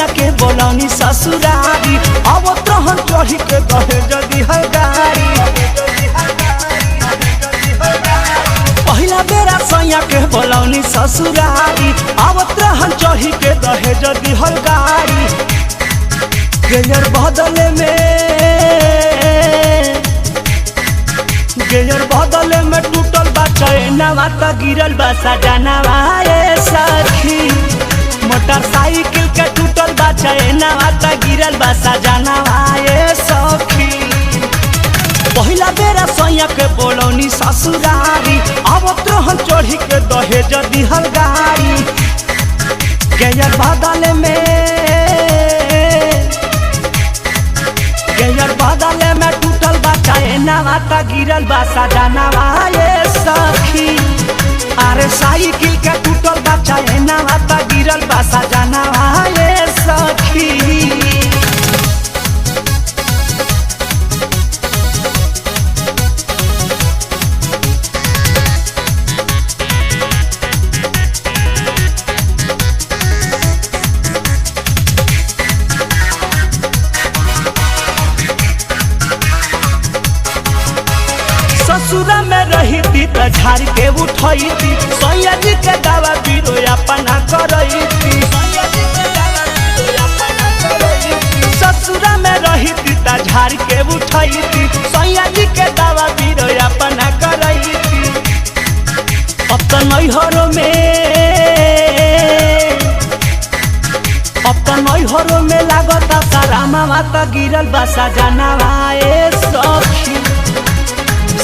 सैया के बोलौनी ससुरारी अब तहन चढ़ी के कहे जदी है गाड़ी पहला बेरा सैया के बोलौनी ससुरारी अब तहन चढ़ी के कहे जदी है गाड़ी गेयर बदले में टूटल बा चैनवा त गिरल बा सजनवा ए सखी मोटरसाइकिल के टूटल बा चैनवा त गिरल बा सजनवा ए सखी पहिला बेरा सैया के बोलौनी ससुरारी अब तोहन चढ़ी के दहेज दिहल गाड़ी गेयर बदले में टूटल बा चैनवा त गिरल बा सजनवा ए सखी अरे साइकिल के टूटल बा चैनवा त गिरल बा सजनवा ए सखी ससुरा में रही थी त झाड़ के उठई थी सैया जी के दावा बीरो अपना करई थी ससुरा में रही थी त झाड़ के उठई थी सैया जी के दावा बीरो अपना करई थी अब तो नैहरों में लागता सारा मामा त गिरल बा सजनवा ए सखी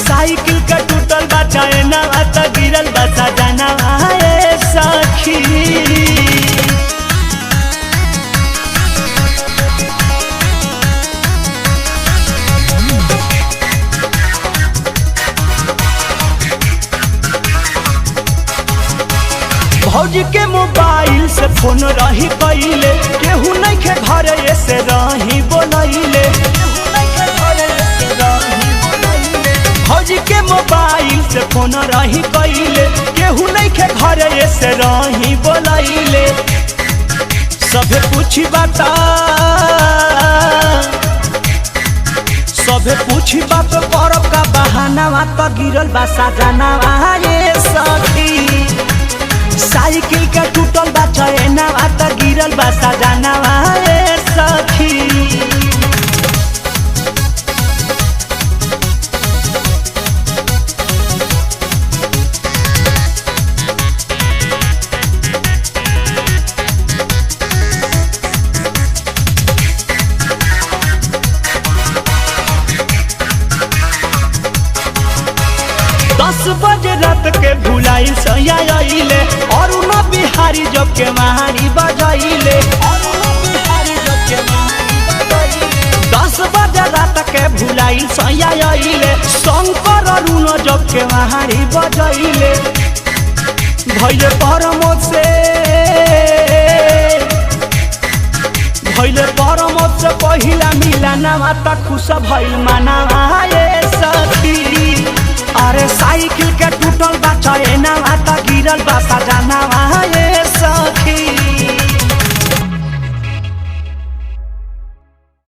साइकिल का टूटल बा चैनवा त गिरल बा सजनवा ए सखी भौजी के मोबाइल से फोन रही कइले केहू नहीं के घरे ऐसे रही बोलैले भौजी के मोबाइल से फोन रही कइले केहू नहीं के घरे ऐसे रही बोलैले सभे पूछी बात करब का बहानावा त गिरल बा सजनवा ए सखी साइकिल के टूटल बा चैनवा त गिरल बा सजनवा ए सखी बजे रात के भुलाई सैया आइले और न बिहारी जब के महारी बजाइले 10 बजे रात के भुलाई सैया आइले शंकर अरुण जब के महारी बजाइले भैले परमोद से पहिला मिलनवा त खुश भइल मनवा ए सखी अरे साइकिल के टूटल बा चैनवा त गिरल बा सजनवा